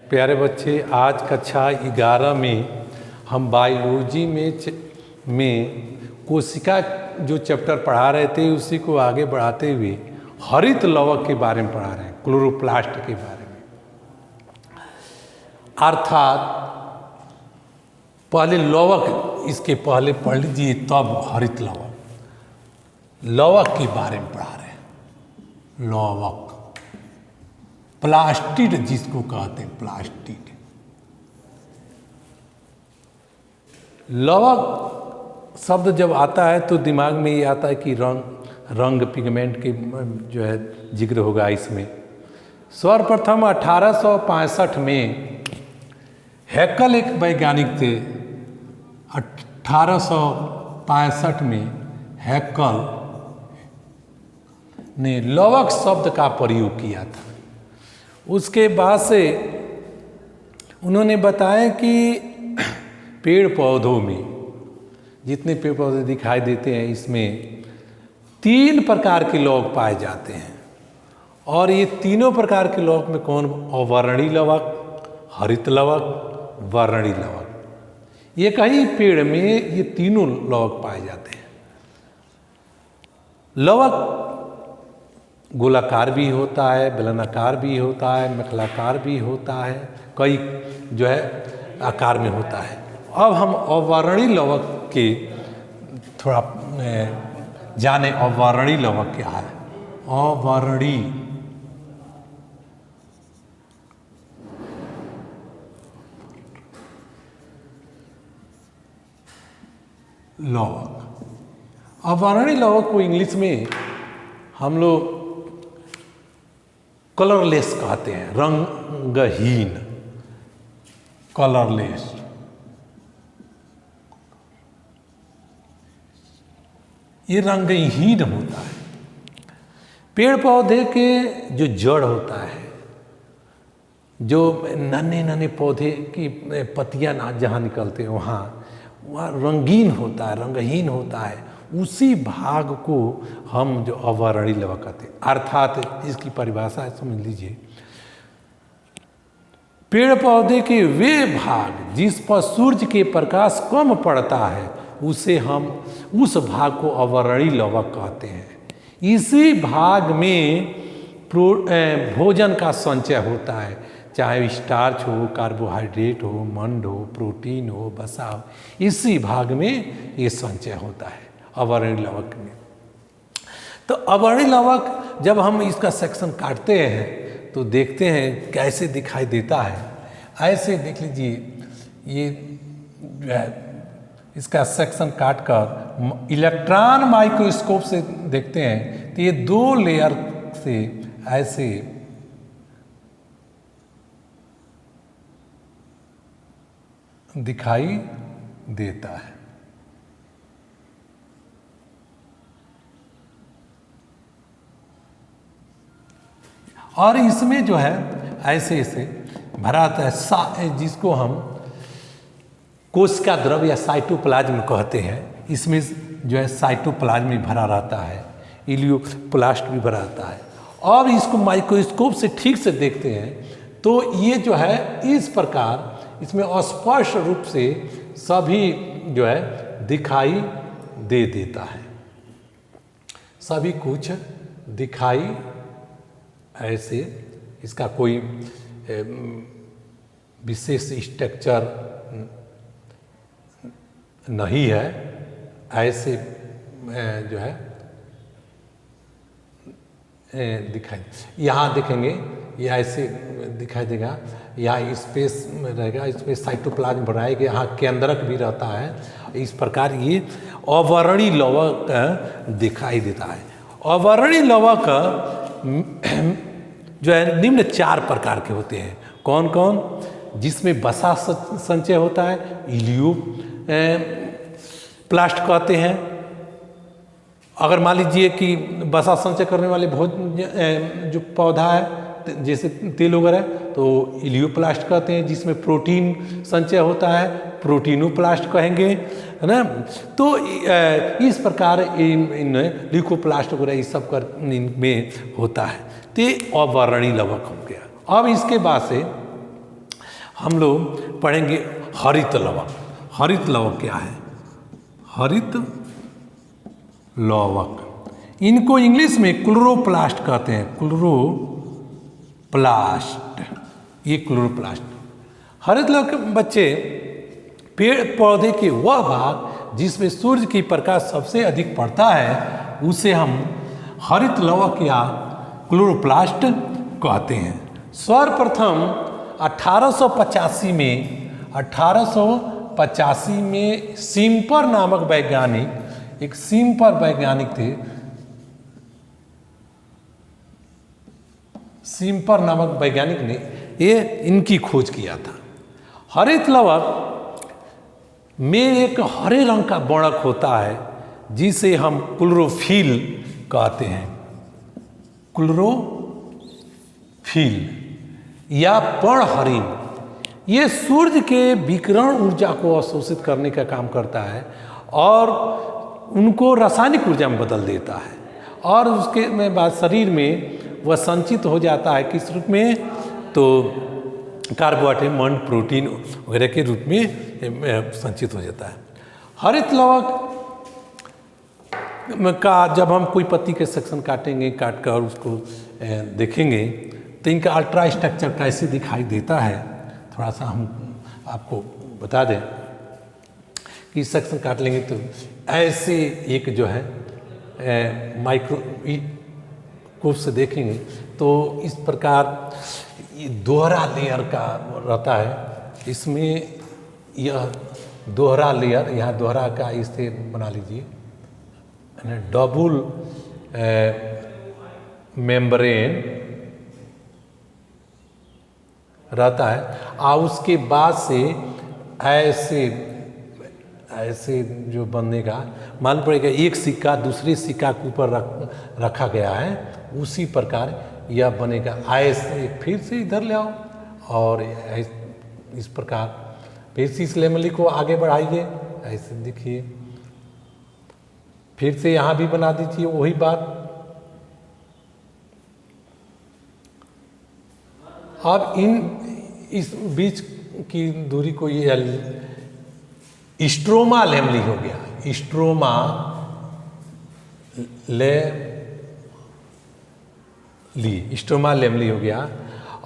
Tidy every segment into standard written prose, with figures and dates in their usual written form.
प्यारे बच्चे, आज कक्षा 11 में हम बायोलॉजी में कोशिका जो चैप्टर पढ़ा रहे थे उसी को आगे बढ़ाते हुए हरित लवक के बारे में पढ़ा रहे हैं, क्लोरोप्लास्ट के बारे में। अर्थात पहले लवक, इसके पहले पढ़ लीजिए तब हरित लवक के बारे में पढ़ा रहे हैं। लवक, प्लास्टिड जिसको कहते हैं, प्लास्टिड। लवक शब्द जब आता है तो दिमाग में ये आता है कि रंग पिगमेंट के जो है जिक्र होगा इसमें। सर्वप्रथम 1865 में हैकल एक वैज्ञानिक थे। 1865 में हैकल ने लवक शब्द का प्रयोग किया था। उसके बाद से उन्होंने बताया कि पेड़ पौधों में जितने पेड़ पौधे दिखाई देते हैं इसमें 3 प्रकार के लवक पाए जाते हैं। और ये तीनों प्रकार के लवक में कौन? अवर्णी लवक, हरित लवक, वर्णी लवक। ये कई पेड़ में ये तीनों लवक पाए जाते हैं। लवक गोलाकार भी होता है, बेलनाकार भी होता है, मखलाकार भी होता है, कई जो है आकार में होता है। अब हम अवर्णी लवक के थोड़ा जाने। अवर्णी लवक क्या है? अवर्णी लवक, अवर्णी लवक को इंग्लिश में हम लोग कलरलेस कहते हैं, रंगहीन, कलरलेस। ये रंगहीन होता है। पेड़ पौधे के जो जड़ होता है, जो नन्हे नन्हे पौधे की पत्तियां जहाँ निकलते हैं वहाँ रंगीन होता है, रंगहीन होता है। उसी भाग को हम जो अवर्णी लवक कहते हैं। अर्थात इसकी परिभाषा समझ लीजिए, पेड़ पौधे के वे भाग जिस पर सूर्य के प्रकाश कम पड़ता है उसे हम उस भाग को अवर्णी लवक कहते हैं। इसी भाग में भोजन का संचय होता है, चाहे स्टार्च हो, कार्बोहाइड्रेट हो, मंड हो, प्रोटीन हो, वसा हो, इसी भाग में ये संचय होता है अवर्णी लवक में। तो अवर्णी लवक जब हम इसका सेक्शन काटते हैं तो देखते हैं कैसे दिखाई देता है। ऐसे देख लीजिए, ये इसका सेक्शन काटकर इलेक्ट्रॉन माइक्रोस्कोप से देखते हैं तो ये 2 लेयर से ऐसे दिखाई देता है। और इसमें जो है ऐसे ऐसे भरा रहता है, जिसको हम कोशिका द्रव्य या साइटोप्लाज्म कहते हैं। इसमें जो है साइटोप्लाज्म भी भरा रहता है, इलियोप्लास्ट भी भरा रहता है। और इसको माइक्रोस्कोप से ठीक से देखते हैं तो ये जो है इस प्रकार इसमें स्पष्ट रूप से सभी जो है दिखाई दे देता है। सभी कुछ दिखाई ऐसे, इसका कोई विशेष स्ट्रक्चर नहीं है। ऐसे जो है दिखाई, यहाँ देखेंगे ये ऐसे दिखाई देगा। यहाँ स्पेस में रहेगा, इसमें साइटोप्लाज्म बनाएगा, यहाँ केंद्रक भी रहता है। इस प्रकार ये अवर्णी लवक दिखाई देता है। अवर्णी लवक जो है निम्न 4 प्रकार के होते हैं। कौन कौन? जिसमें वसा संचय होता है, इलियोप्लास्ट कहते हैं। अगर मान लीजिए कि वसा संचय करने वाले जो पौधा है जैसे तेल वगैरह, तो इलियोप्लास्ट कहते हैं। जिसमें प्रोटीन संचय होता है, प्रोटीनोप्लास्ट कहेंगे, है ना। तो इस प्रकार इन ल्यूकोप्लास्ट वगैरह इस सब कर इनमें होता है। तो अवर्णी लवक हो गया। अब इसके बाद से हम लोग पढ़ेंगे हरित लवक। हरित लवक क्या है? हरित लवक, इनको इंग्लिश में क्लोरोप्लास्ट कहते हैं। क्लोरोप्लास्ट, ये क्लोरोप्लास्ट। हरित लवक बच्चे पेड़ पौधे के वह भाग जिसमें सूर्य की प्रकाश सबसे अधिक पड़ता है उसे हम हरित लवक या क्लोरोप्लास्ट कहते हैं। सर्वप्रथम 1885 में सिम्पर नामक वैज्ञानिक, एक सिम्पर वैज्ञानिक थे, सिम्पर नामक वैज्ञानिक ने ये इनकी खोज किया था। हरित लवक में एक हरे रंग का वर्णक होता है जिसे हम क्लोरोफिल कहते हैं। क्लोरोफिल या पर्णहरिण, ये सूर्य के विकिरण ऊर्जा को अवशोषित करने का काम करता है और उनको रासायनिक ऊर्जा में बदल देता है और उसके में बाद शरीर में वह संचित हो जाता है किस रूप में? तो कार्बोहाइड्रेट, प्रोटीन वगैरह के रूप में संचित हो जाता है। हरित लवक का जब हम कोई पत्ती के सेक्शन काटेंगे, काट कर उसको देखेंगे तो इनका अल्ट्रा स्ट्रक्चर कैसे दिखाई देता है, थोड़ा सा हम आपको बता दें कि सेक्शन काट लेंगे तो ऐसे एक जो है माइक्रोस्कोप से देखेंगे तो इस प्रकार दोहरा लेयर का रहता है। इसमें यह दोहरा लेयर, यहाँ दोहरा का इसे बना लीजिए, डबल मेम्ब्रेन रहता है और उसके बाद से ऐसे जो बनेगा, मान पड़ेगा एक सिक्का दूसरे सिक्का के ऊपर रखा गया है, उसी प्रकार यह बनेगा। ऐसे फिर से इधर ले आओ और इस प्रकार फिर से इस लेमली को आगे बढ़ाइए, ऐसे देखिए, फिर से यहाँ भी बना दीजिए वही बात। अब इस बीच की दूरी को ये स्ट्रोमा लेमली हो गया, स्ट्रोमा स्ट्रोमा लेमली हो गया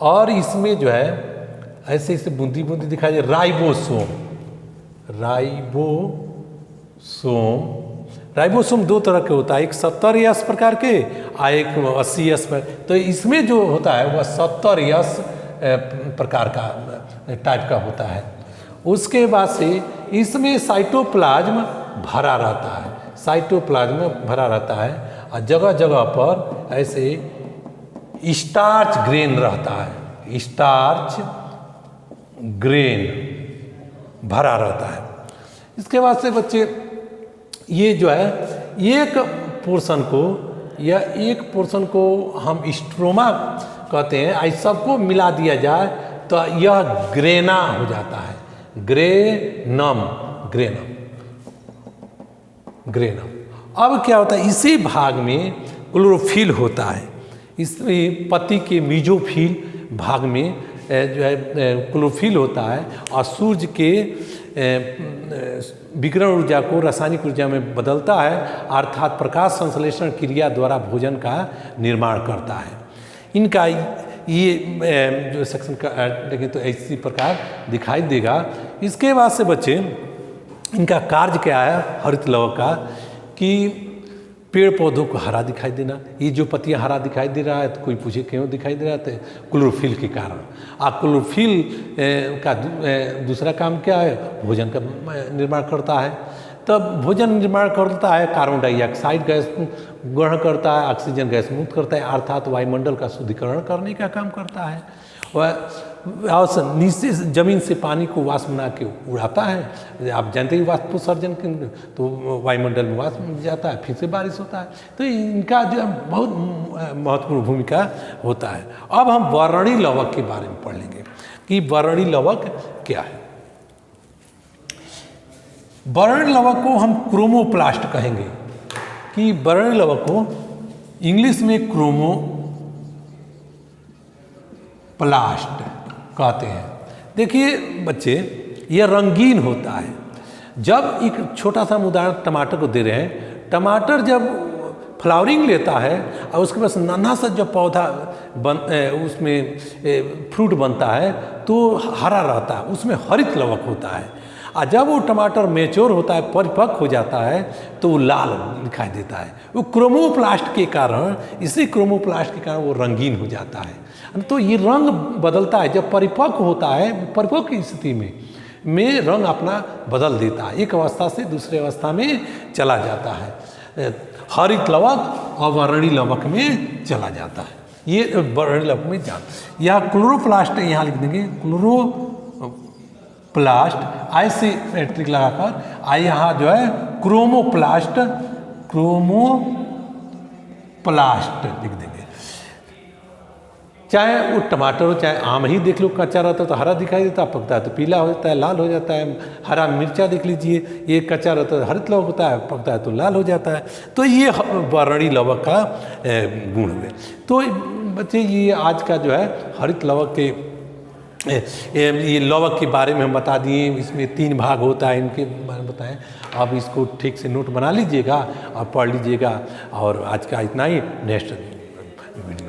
और इसमें जो है ऐसे ऐसे बूंदी बूंदी दिखाई दे। राइबोसोम दो तरह के होता है, एक 70S प्रकार के और एक 80S पर। तो इसमें जो होता है वह 70S प्रकार का टाइप का होता है। उसके बाद से इसमें साइटोप्लाज्म भरा रहता है, साइटोप्लाज्म भरा रहता है और जगह जगह पर ऐसे स्टार्च ग्रेन रहता है, स्टार्च ग्रेन भरा रहता है। इसके बाद से बच्चे ये जो है एक पोर्शन को हम स्ट्रोमा कहते हैं। ऐसा सबको मिला दिया जाए तो यह ग्रेना हो जाता है, ग्रेनम। अब क्या होता है, इसी भाग में क्लोरोफिल होता है। इसमें पत्ती के मीजोफिल भाग में जो है क्लोरोफिल होता है और सूर्य के विकिरण ऊर्जा को रासायनिक ऊर्जा में बदलता है, अर्थात प्रकाश संश्लेषण क्रिया द्वारा भोजन का निर्माण करता है। इनका ये जो सेक्शन का देखें तो इसी प्रकार दिखाई देगा। इसके बाद से बच्चे इनका कार्य क्या है हरित लवक का, कि पेड़ पौधों को हरा दिखाई देना। ये जो पत्तियां हरा दिखाई दे रहा है तो कोई पूछे क्यों दिखाई दे रहा है, तो क्लोरोफिल के कारण। क्लोरोफिल का दूसरा काम क्या है, भोजन का निर्माण करता है। तब भोजन निर्माण करता है, कार्बन डाइऑक्साइड गैस ग्रहण करता है, ऑक्सीजन गैस मुक्त करता है, अर्थात वायुमंडल का शुद्धिकरण करने का काम करता है। वह नीचे जमीन से पानी को वाष्प बना के उड़ाता है। आप जानते हैं वाष्पोत्सर्जन तो वायुमंडल में वाष्प जाता है, फिर से बारिश होता है। तो इनका जो बहुत महत्वपूर्ण भूमिका होता है। अब हम वर्णी लवक के बारे में पढ़ लेंगे कि वर्णी लवक क्या है। वर्णी लवक को हम क्रोमोप्लास्ट कहेंगे, कि वर्णी लवक को इंग्लिश में क्रोमोप्लास्ट कहते हैं। देखिए बच्चे, यह रंगीन होता है। जब एक छोटा सा हम उदाहरण टमाटर को दे रहे हैं, टमाटर जब फ्लावरिंग लेता है और उसके पास नन्हा सा जब पौधा उसमें फ्रूट बनता है तो हरा रहता है, उसमें हरित लवक होता है। और जब वो टमाटर मैच्योर होता है, परिपक्व हो जाता है, तो वो लाल दिखाई देता है। वो क्रोमोप्लास्ट के कारण, इसी क्रोमोप्लास्ट के कारण वो रंगीन हो जाता है। तो ये रंग बदलता है जब परिपक्व होता है। परिपक्व की स्थिति में रंग अपना बदल देता है, एक अवस्था से दूसरे अवस्था में चला जाता है। हरित लवक और वर्णी लवक में चला जाता है। ये वर्णी लवक में जाता। यह क्लोरोप्लास्ट है, यहाँ लिख देंगे क्लोरोप्लास्ट, आइसिमेट्रिक लगाकर। यहाँ जो है क्रोमोप्लास्ट, क्रोमोप्लास्ट लिख देंगे। चाहे वो टमाटर हो चाहे आम ही देख लो, कच्चा रहता है तो हरा दिखाई देता है, पकता है तो पीला हो जाता है, लाल हो जाता है। हरा मिर्चा देख लीजिए, ये कच्चा रहता है हरित लवक होता है, पकता है तो लाल हो जाता है। तो ये वर्णी लवक का गुण हुए। तो बच्चे ये आज का जो है हरित लवक के ये लवक के बारे में हम बता दिए। इसमें 3 भाग होता है, इनके बारे में बताएं। आप इसको ठीक से नोट बना लीजिएगा और पढ़ लीजिएगा। और आज का इतना ही, नेक्स्ट वीडियो